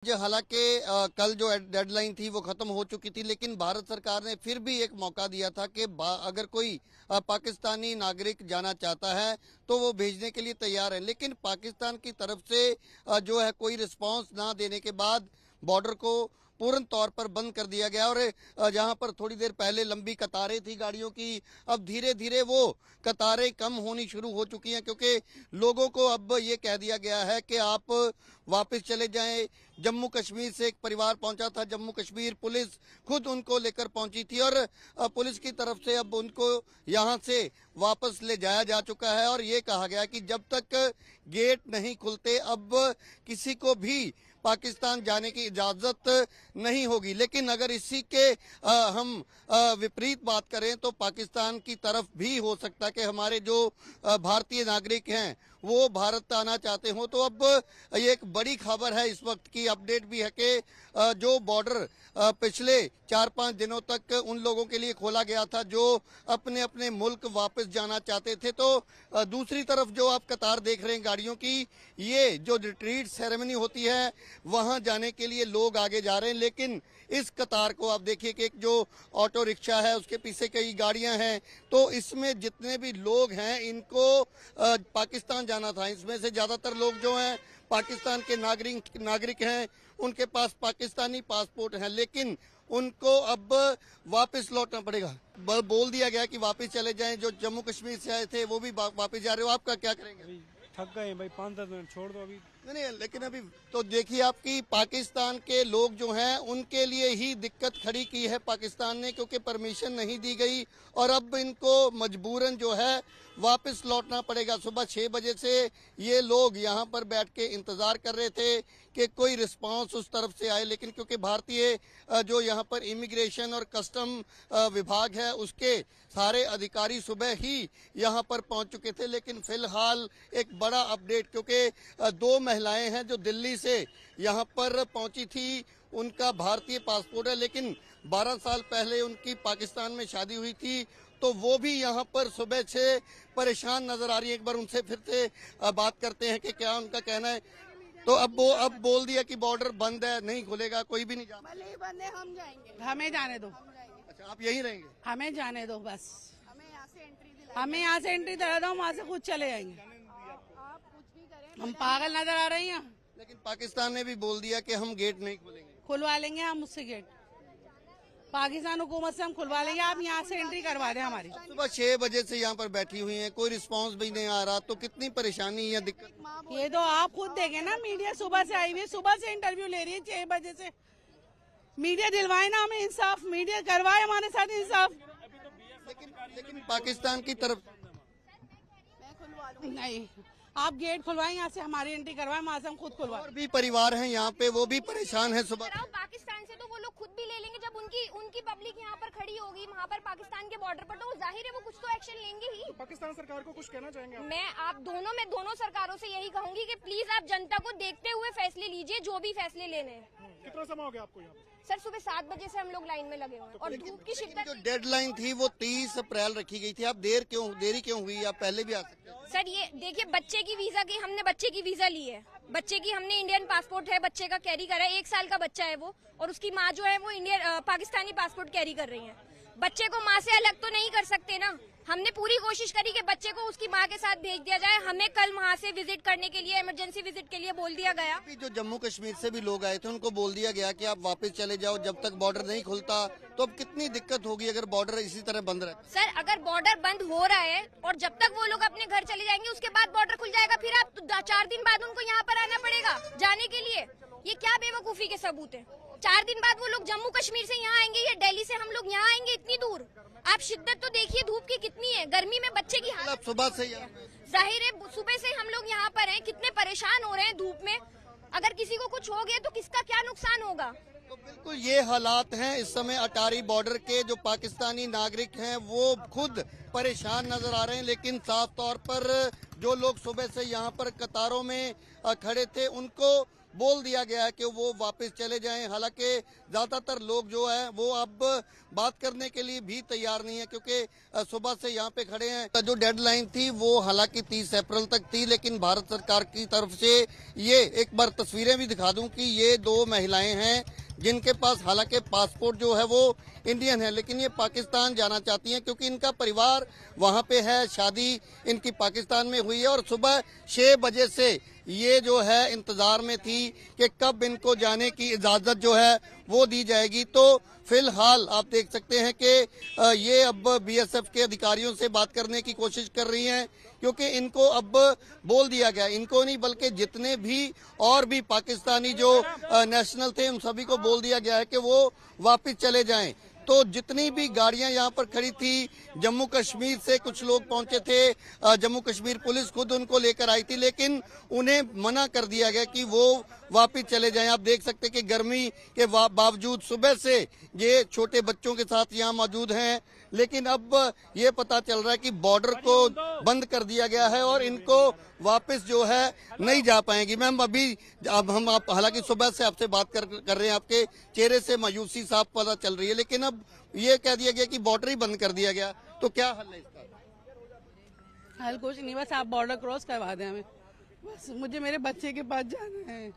हालांकि कल जो डेडलाइन थी वो खत्म हो चुकी थी, लेकिन भारत सरकार ने फिर भी एक मौका दिया था कि अगर कोई पाकिस्तानी नागरिक जाना चाहता है तो वो भेजने के लिए तैयार है। लेकिन पाकिस्तान की तरफ से जो है कोई रिस्पांस ना देने के बाद बॉर्डर को पूर्ण तौर पर बंद कर दिया गया। और जहां पर थोड़ी देर पहले लंबी कतारें थी गाड़ियों की, अब धीरे धीरे वो कतारें कम होनी शुरू हो चुकी हैं, क्योंकि लोगों को अब ये कह दिया गया है कि आप वापस चले जाएं। जम्मू कश्मीर से एक परिवार पहुंचा था, जम्मू कश्मीर पुलिस खुद उनको लेकर पहुंची थी और पुलिस की तरफ से अब उनको यहां से वापस ले जाया जा चुका है। और ये कहा गया कि जब तक गेट नहीं खुलते अब किसी को भी पाकिस्तान जाने की इजाजत नहीं होगी। लेकिन अगर इसी के हम विपरीत बात करें तो पाकिस्तान की तरफ भी हो सकता है कि हमारे जो भारतीय नागरिक हैं वो भारत आना चाहते हो। तो अब ये एक बड़ी खबर है, इस वक्त की अपडेट भी है कि जो बॉर्डर पिछले 4-5 दिनों तक उन लोगों के लिए खोला गया था जो अपने अपने मुल्क वापस जाना चाहते थे, तो दूसरी तरफ जो आप कतार देख रहे हैं गाड़ियों की, ये जो रिट्रीट सेरेमनी होती है वहां जाने के लिए लोग आगे जा रहे हैं। लेकिन इस कतार को आप देखिए कि एक जो ऑटो रिक्शा है उसके पीछे कई गाड़ियां हैं, तो इसमें जितने भी लोग हैं इनको पाकिस्तान जाना था। इसमें से ज्यादातर लोग जो हैं पाकिस्तान के नागरिक हैं, उनके पास पाकिस्तानी पासपोर्ट है, लेकिन उनको अब वापस लौटना पड़ेगा। बोल दिया गया कि वापस चले जाएं। जो जम्मू कश्मीर से आए थे वो भी वापस जा रहे हो, आपका क्या करेंगे? थक गए भाई, 5-10 मिनट छोड़ दो अभी। नहीं, लेकिन अभी तो देखिए आपकी पाकिस्तान के लोग जो हैं उनके लिए ही दिक्कत खड़ी की है पाकिस्तान ने, क्योंकि परमिशन नहीं दी गई और अब इनको मजबूरन जो है वापस लौटना पड़ेगा। सुबह 6 बजे से ये लोग यहाँ पर बैठ के इंतजार कर रहे थे कि कोई रिस्पांस उस तरफ से आए, लेकिन क्योंकि भारतीय जो यहाँ पर इमिग्रेशन और कस्टम विभाग है उसके सारे अधिकारी सुबह ही यहाँ पर पहुंच चुके थे। लेकिन फिलहाल एक बड़ा अपडेट, क्योंकि 2 महिलाएं हैं जो दिल्ली से यहाँ पर पहुंची थी, उनका भारतीय पासपोर्ट है, लेकिन 12 साल पहले उनकी पाकिस्तान में शादी हुई थी, तो वो भी यहाँ पर सुबह से परेशान नजर आ रही है। एक बार उनसे फिर से बात करते हैं कि क्या उनका कहना है। तो अब बोल दिया कि बॉर्डर बंद है, नहीं खुलेगा, कोई भी नहीं जाना। भले ही बंद है, हम जाएंगे। हमें जाने दो। अच्छा, आप यहीं रहेंगे? हमें जाने दो बस। हमें यहाँ से एंट्री दिला। हमें यहाँ से एंट्री दिला दो, वहाँ से खुद चले जाएंगे। आप कुछ भी करें, हम पागल नजर आ रही हैं। लेकिन पाकिस्तान ने भी बोल दिया कि हम गेट नहीं खोलेंगे। खुलवा लेंगे हम उससे गेट, पाकिस्तान हुकूमत से हम खुलवा लेंगे। आप यहाँ से एंट्री करवा दें हमारी। सुबह 6 बजे से यहाँ पर बैठी हुई हैं, कोई रिस्पांस भी नहीं आ रहा, तो कितनी परेशानी या दिक्कत? ये तो आप खुद देखें ना, मीडिया सुबह से आई हुई है, सुबह से इंटरव्यू ले रही है 6 बजे से। मीडिया दिलवाए ना हमें इंसाफ, मीडिया करवाए हमारे साथ इंसाफ। लेकिन पाकिस्तान की तरफ मैं खुलवा लूंगी। नहीं, आप गेट खुलवाएं, यहाँ से हमारी एंट्री करवाएं, वहाँ से हम खुद खुलवाएं। और भी परिवार हैं यहाँ पे, वो भी परेशान है। सुबह पाकिस्तान से तो वो लोग खुद भी ले लेंगे, जब उनकी पब्लिक यहाँ पर खड़ी होगी वहाँ पर पाकिस्तान के बॉर्डर पर, तो जाहिर है वो कुछ तो एक्शन लेंगे ही। तो पाकिस्तान सरकार को कुछ कहना चाहेंगे आप? मैं दोनों सरकारों से यही कहूंगी कि प्लीज आप जनता को देखते हुए फैसले लीजिए, जो भी फैसले लेने हैं। कितना समय हो गया आपको यहाँ पे? सर, सुबह 7 बजे से हम लोग लाइन में लगे हुए हैं और धूप की शिद्दत। जो डेडलाइन थी वो 30 अप्रैल रखी गई थी, आप देरी क्यों हुई? आप पहले भी आ सकते हैं। सर, ये देखिए, बच्चे की वीजा ली है, बच्चे की हमने इंडियन पासपोर्ट है, बच्चे का कैरी करा है, 1 साल का बच्चा है वो, और उसकी माँ जो है वो पाकिस्तानी पासपोर्ट कैरी कर रही है। बच्चे को माँ से अलग तो नहीं कर सकते ना। हमने पूरी कोशिश करी कि बच्चे को उसकी माँ के साथ भेज दिया जाए। हमें कल वहाँ से विजिट करने के लिए, इमरजेंसी विजिट के लिए बोल दिया गया। जो जम्मू कश्मीर से भी लोग आए थे उनको बोल दिया गया कि आप वापस चले जाओ, जब तक बॉर्डर नहीं खुलता। तो अब कितनी दिक्कत होगी अगर बॉर्डर इसी तरह बंद रहे? सर, अगर बॉर्डर बंद हो रहा है और जब तक वो लोग अपने घर चले जाएंगे उसके बाद बॉर्डर खुल जाएगा, फिर आप 4 दिन बाद उनको यहाँ पर आना पड़ेगा जाने के लिए। ये क्या बेवकूफी के सबूत है? 4 दिन बाद वो लोग जम्मू कश्मीर से यहाँ आएंगे या दिल्ली से हम लोग यहाँ आएंगे इतनी दूर? आप शिद्दत तो देखिए धूप की कितनी है, गर्मी में बच्चे की हालत। सुबह से जाहिर है सुबह से हम लोग यहाँ पर हैं, कितने परेशान हो रहे हैं धूप में। अगर किसी को कुछ हो गया तो किसका क्या नुकसान होगा? तो बिल्कुल ये हालात हैं इस समय अटारी बॉर्डर के। जो पाकिस्तानी नागरिक हैं वो खुद परेशान नजर आ रहे हैं, लेकिन साफ तौर पर जो लोग सुबह से यहाँ पर कतारों में खड़े थे उनको बोल दिया गया है कि वो वापस चले जाएं। हालांकि ज्यादातर लोग जो है वो अब बात करने के लिए भी तैयार नहीं है, क्योंकि सुबह से यहाँ पे खड़े हैं। जो डेडलाइन थी वो हालांकि 30 अप्रैल तक थी, लेकिन भारत सरकार की तरफ से ये एक बार तस्वीरें भी दिखा दूं कि ये 2 महिलाएं हैं जिनके पास हालांकि पासपोर्ट जो है वो इंडियन है, लेकिन ये पाकिस्तान जाना चाहती हैं क्योंकि इनका परिवार वहाँ पे है, शादी इनकी पाकिस्तान में हुई है और सुबह 6 बजे से ये जो है इंतजार में थी कि कब इनको जाने की इजाजत जो है वो दी जाएगी। तो फिलहाल आप देख सकते हैं कि ये अब बीएसएफ के अधिकारियों से बात करने की कोशिश कर रही हैं, क्योंकि इनको अब बोल दिया गया, इनको नहीं बल्कि जितने भी और भी पाकिस्तानी जो नेशनल थे उन सभी को बोल दिया गया है कि वो वापस चले जाएं। तो जितनी भी गाड़ियां यहाँ पर खड़ी थी, जम्मू कश्मीर से कुछ लोग पहुंचे थे, जम्मू कश्मीर पुलिस खुद उनको लेकर आई थी, लेकिन उन्हें मना कर दिया गया कि वो वापस चले जाएं। आप देख सकते हैं कि गर्मी के बावजूद सुबह से ये छोटे बच्चों के साथ यहाँ मौजूद हैं, लेकिन अब ये पता चल रहा है कि बॉर्डर को बंद कर दिया गया है और इनको वापस जो है नहीं जा पाएंगी। मैम अभी अब हम आप हालांकि सुबह से आपसे बात कर रहे हैं, आपके चेहरे से मायूसी साफ पता चल रही है, लेकिन अब ये कह दिया गया कि बॉर्डर ही बंद कर दिया गया, तो क्या हल है इसका? हल कुछ नहीं, बस आप बॉर्डर क्रॉस करवा दें हमें, बस मुझे मेरे बच्चे के पास जाना है,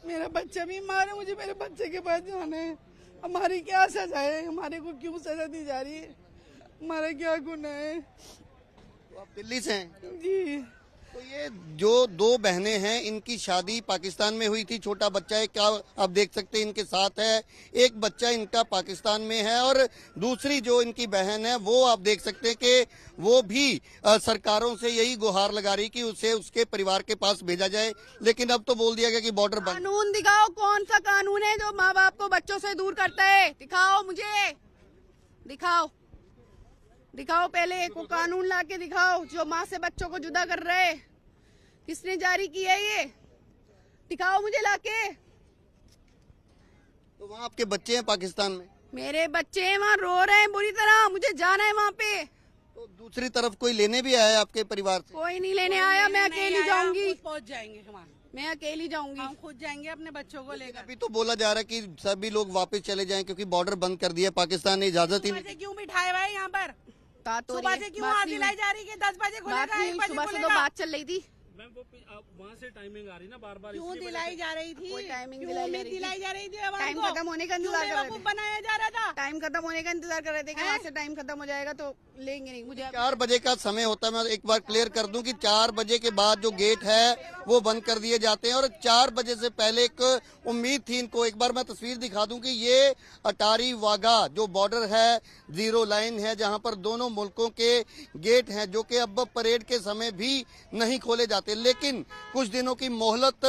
मेरा बच्चा बीमार है, मुझे मेरे बच्चे के पास जाना है। हमारी क्या सजा है, हमारे को क्यों सजा दी जा रही है, हमारा क्या गुनाह है? तो आप दिल्ली से हैं? जी। तो ये जो 2 बहनें हैं इनकी शादी पाकिस्तान में हुई थी, छोटा बच्चा है, क्या आप देख सकते हैं इनके साथ है, एक बच्चा इनका पाकिस्तान में है और दूसरी जो इनकी बहन है वो आप देख सकते हैं कि वो भी सरकारों से यही गुहार लगा रही कि उसे उसके परिवार के पास भेजा जाए, लेकिन अब तो बोल दिया गया कि बॉर्डर बंद। कानून दिखाओ, कौन सा कानून है जो माँ बाप को बच्चों से दूर करता है? दिखाओ मुझे, दिखाओ दिखाओ, पहले एक कानून ला के दिखाओ जो माँ से बच्चों को जुदा कर रहे। किसने जारी किया ये? दिखाओ मुझे लाके। तो वहाँ आपके बच्चे हैं पाकिस्तान में? मेरे बच्चे हैं वहाँ, रो रहे हैं बुरी तरह, मुझे जाना है वहाँ पे। तो दूसरी तरफ कोई लेने भी आया है आपके परिवार से? कोई नहीं लेने आया, मैं अकेली जाऊंगी, पहुँच जाएंगे हम, मैं अकेली जाऊंगी, हम खुद जाएंगे अपने बच्चों को लेकर। अभी तो बोला जा रहा है कि सभी लोग वापस चले जाएं क्योंकि बॉर्डर बंद कर दिया, पाकिस्तान ने इजाजत ही नहीं। क्यों बिठाए हुए यहाँ पर? सुबह से क्यों आग दिलाई जा रही है? 10 बजे खुलेगा, 1 बजे सुबह से तो बात चल रही थी। मैम वो वहाँ से टाइमिंग आ रही ना बार बार, क्यों दिलाई जा रही थी? कोई टाइमिंग क्यों दिलाई उम्मीद दिलाई जा रही थी? टाइम खत्म होने का इंतजार कर रहे थे, बनाया जा रहा था, टाइम खत्म होने का इंतजार कर रहे थे कि वहाँ से टाइम खत्म हो जाएगा तो लेंगे नहीं। मुझे 4 बजे का समय होता है, मैं एक बार क्लियर कर दूं कि 4 बजे के बाद जो गेट है वो बंद कर दिए जाते हैं और 4 बजे से पहले एक उम्मीद थी इनको। एक बार मैं तस्वीर दिखा दूं कि ये अटारी वाघा जो बॉर्डर है, 0 लाइन है जहां पर दोनों मुल्कों के गेट हैं, जो कि अब परेड के समय भी नहीं खोले जाते, लेकिन कुछ दिनों की मोहलत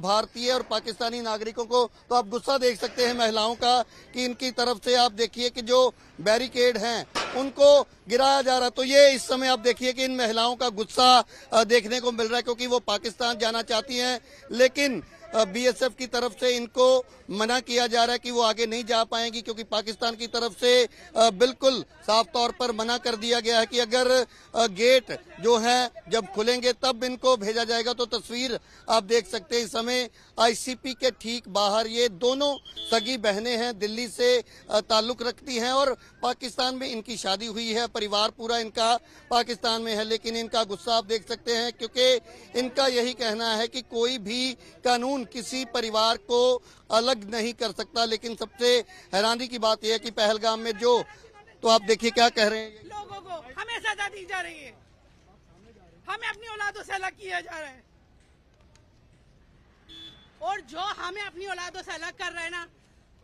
भारतीय और पाकिस्तानी नागरिकों को। तो आप गुस्सा देख सकते हैं महिलाओं का कि इनकी तरफ से आप देखिए कि जो बैरिकेड हैं उनको गिराया जा रहा है। तो ये इस समय आप देखिए कि इन महिलाओं का गुस्सा देखने को मिल रहा है, क्योंकि वो पाकिस्तान जाना चाहती हैं, लेकिन बीएसएफ की तरफ से इनको मना किया जा रहा है कि वो आगे नहीं जा पाएंगी, क्योंकि पाकिस्तान की तरफ से बिल्कुल साफ तौर पर मना कर दिया गया है कि अगर गेट जो है जब खुलेंगे तब इनको भेजा जाएगा। तो तस्वीर आप देख सकते हैं इस समय आईसीपी के ठीक बाहर ये दोनों सगी बहनें हैं, दिल्ली से ताल्लुक रखती हैं और पाकिस्तान में इनकी शादी हुई है, परिवार पूरा इनका पाकिस्तान में है, लेकिन इनका गुस्सा आप देख सकते हैं क्योंकि इनका यही कहना है कि कोई भी कानून किसी परिवार को अलग नहीं कर सकता। लेकिन सबसे हैरानी की बात यह है कि पहलगाम में जो, तो आप देखिए क्या कह रहे हैं, लोगों को हमें सजा दी जा रही है, हमें अपनी औलादों से अलग किया जा रहा है, और जो हमें अपनी औलादों से अलग कर रहे हैं ना,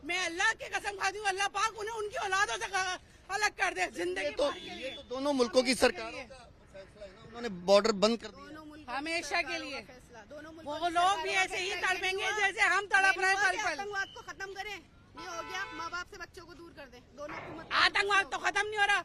मैं अल्लाह की कसम खाती हूँ, अल्लाह पाक उन्हें उनकी औलादों से अलग कर दे जिंदगी भर के लिए। तो दोनों मुल्कों की सरकारों का फैसला है ना, उन्होंने बॉर्डर बंद कर दिया हमेशा के लिए। वो लोग भी ऐसे ही तड़पेंगे जैसे हम तड़प रहे हैं। आतंकवाद को खत्म करें, ये हो गया, माँ बाप से बच्चों को दूर कर दें। दोनों आतंकवाद तो खत्म नहीं हो रहा,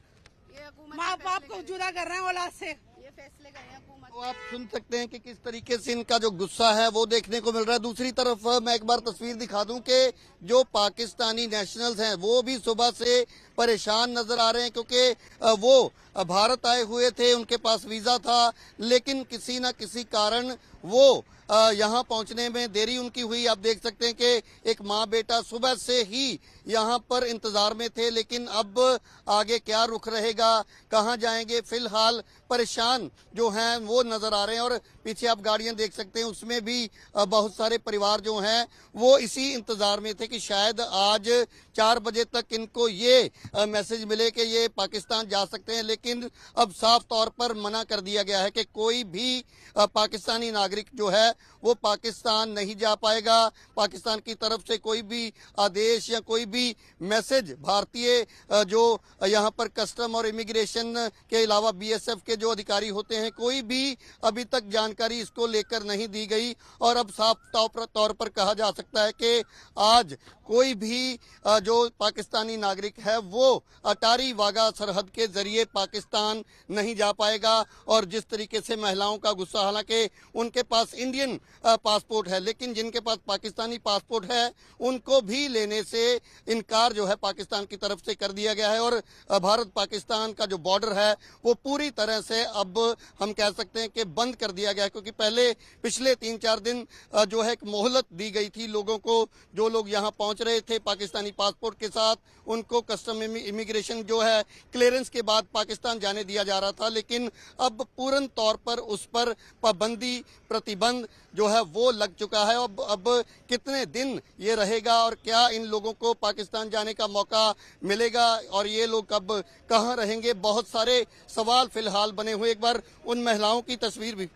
ये हुकूमत माँ बाप को जुदा कर रहे हैं औलाद से। ये फैसले करें हुकूमत। तो आप सुन सकते हैं कि किस तरीके से इनका जो गुस्सा है वो देखने को मिल रहा है। दूसरी तरफ मैं एक बार तस्वीर दिखा दूं कि जो पाकिस्तानी नेशनल्स हैं वो भी सुबह से परेशान नजर आ रहे हैं, क्योंकि वो भारत आए हुए थे, उनके पास वीजा था, लेकिन किसी न किसी कारण वो यहाँ पहुंचने में देरी उनकी हुई। आप देख सकते हैं कि एक माँ बेटा सुबह से ही यहाँ पर इंतजार में थे, लेकिन अब आगे क्या रुख रहेगा, कहाँ जाएंगे, फिलहाल परेशान जो हैं वो नजर आ रहे हैं। और पीछे आप गाड़ियां देख सकते हैं, उसमें भी बहुत सारे परिवार जो हैं वो इसी इंतजार में थे कि शायद आज 4 बजे तक इनको ये मैसेज मिले कि ये पाकिस्तान जा सकते हैं, लेकिन अब साफ तौर पर मना कर दिया गया है कि कोई भी पाकिस्तानी नागरिक जो है वो पाकिस्तान नहीं जा पाएगा। पाकिस्तान की तरफ से कोई भी आदेश या कोई भी मैसेज भारतीय जो यहाँ पर कस्टम और इमिग्रेशन के अलावा बीएसएफ के जो अधिकारी होते हैं, कोई भी अभी तक जानकारी इसको लेकर नहीं दी गई। और अब साफ तौर पर कहा जा सकता है कि आज कोई भी जो पाकिस्तानी नागरिक है वो अटारी वाघा सरहद के जरिए पाकिस्तान नहीं जा पाएगा। और जिस तरीके से महिलाओं का गुस्सा, हालांकि उनके पास इंडियन पासपोर्ट है, लेकिन जिनके पास पाकिस्तानी पासपोर्ट है उनको भी लेने से इनकार जो है पाकिस्तान की तरफ से कर दिया गया है। और भारत पाकिस्तान का जो बॉर्डर है वो पूरी तरह से अब हम कह सकते हैं कि बंद कर दिया गया है, क्योंकि पहले पिछले 3-4 दिन जो है एक मोहलत दी गई थी लोगों को। जो लोग यहाँ पहुंच रहे थे पाकिस्तानी पासपोर्ट के साथ, उनको कस्टम इमिग्रेशन जो है क्लियरेंस के बाद पाकिस्तान जाने दिया जा रहा था, लेकिन अब पूर्ण तौर पर उस पर पाबंदी, प्रतिबंध जो है वो लग चुका है। अब कितने दिन ये रहेगा और क्या इन लोगों को पाकिस्तान जाने का मौका मिलेगा और ये लोग अब कहाँ रहेंगे, बहुत सारे सवाल फिलहाल बने हुए। एक बार उन महिलाओं की तस्वीर भी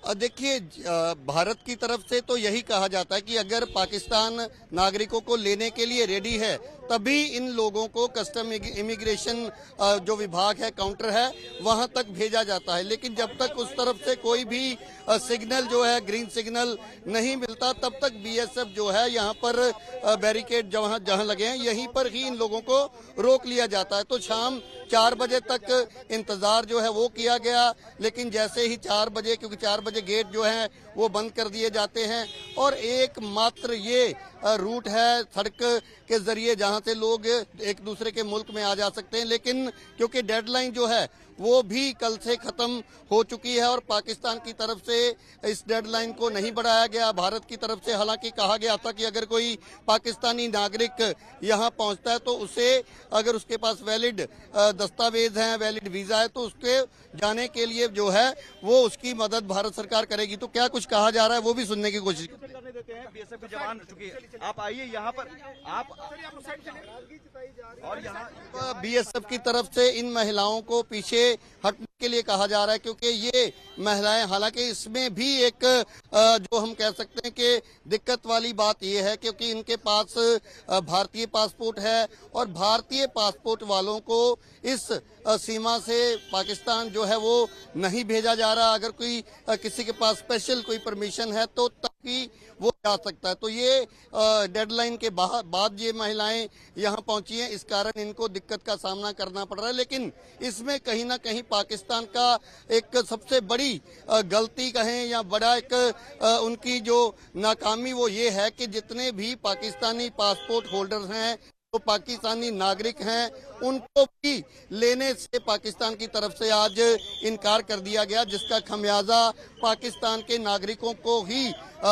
देखिए, भारत की तरफ से तो यही कहा जाता है कि अगर पाकिस्तान नागरिकों को लेने के लिए रेडी है तभी इन लोगों को कस्टम इमिग्रेशन जो विभाग है, काउंटर है, वहां तक भेजा जाता है। लेकिन जब तक उस तरफ से कोई भी सिग्नल जो है, ग्रीन सिग्नल नहीं मिलता, तब तक बीएसएफ जो है यहाँ पर बैरिकेड जहां लगे हैं यहीं पर ही इन लोगों को रोक लिया जाता है। तो शाम 4 बजे तक इंतजार जो है वो किया गया, लेकिन जैसे ही 4 बजे, क्योंकि 4 बजे गेट जो है वो बंद कर दिए जाते हैं और एकमात्र ये रूट है सड़क के जरिए जहां से लोग एक दूसरे के मुल्क में आ जा सकते हैं। लेकिन क्योंकि डेडलाइन जो है वो भी कल से खत्म हो चुकी है और पाकिस्तान की तरफ से इस डेडलाइन को नहीं बढ़ाया गया। भारत की तरफ से हालांकि कहा गया था कि अगर कोई पाकिस्तानी नागरिक यहां पहुंचता है तो उसे, अगर उसके पास वैलिड दस्तावेज हैं, वैलिड वीजा है, तो उसके जाने के लिए जो है वो उसकी मदद भारत सरकार करेगी। तो क्या कुछ कहा जा रहा है वो भी सुनने की कोशिश करने देते हैं। बीएसएफ के जवान, चुकी आप आइए यहाँ पर, आप और यहाँ बीएसएफ की तरफ से इन महिलाओं को पीछे हटने के लिए कहा जा रहा है, क्योंकि ये महिलाएं, हालांकि इसमें भी एक जो हम कह सकते हैं कि दिक्कत वाली बात ये है क्योंकि इनके पास भारतीय पासपोर्ट है और भारतीय पासपोर्ट वालों को इस सीमा से पाकिस्तान जो है वो नहीं भेजा जा रहा। अगर कोई किसी के पास स्पेशल कोई परमिशन है तो तभी वो जा सकता है। तो ये डेडलाइन के बाद ये महिलाएं यहाँ पहुंची हैं, इस कारण इनको दिक्कत का सामना करना पड़ रहा है। लेकिन इसमें कहीं ना कहीं पाकिस्तान का एक सबसे बड़ी गलती कहें या बड़ा एक उनकी जो नाकामी वो ये है कि जितने भी पाकिस्तानी पासपोर्ट होल्डर्स हैं, तो पाकिस्तानी नागरिक हैं, उनको भी लेने से पाकिस्तान की तरफ से आज इनकार कर दिया गया, जिसका खमियाजा पाकिस्तान के नागरिकों को ही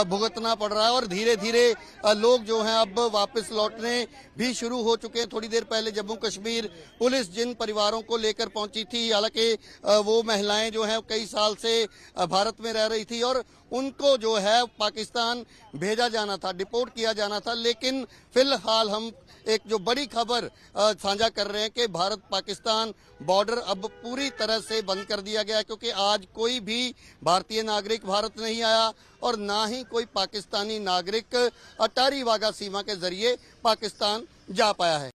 भुगतना पड़ रहा है। और धीरे धीरे लोग जो हैं अब वापस लौटने भी शुरू हो चुके हैं। थोड़ी देर पहले जम्मू कश्मीर पुलिस जिन परिवारों को लेकर पहुंची थी, हालांकि वो महिलाएं जो हैं कई साल से भारत में रह रही थी और उनको जो है पाकिस्तान भेजा जाना था, डिपोर्ट किया जाना था। लेकिन फिलहाल हम एक जो बड़ी खबर साझा कर रहे हैं कि भारत पाकिस्तान बॉर्डर अब पूरी तरह से बंद कर दिया गया है, क्योंकि आज कोई भी भारतीय नागरिक भारत नहीं आया और ना ही कोई पाकिस्तानी नागरिक अटारी वाघा सीमा के जरिए पाकिस्तान जा पाया है।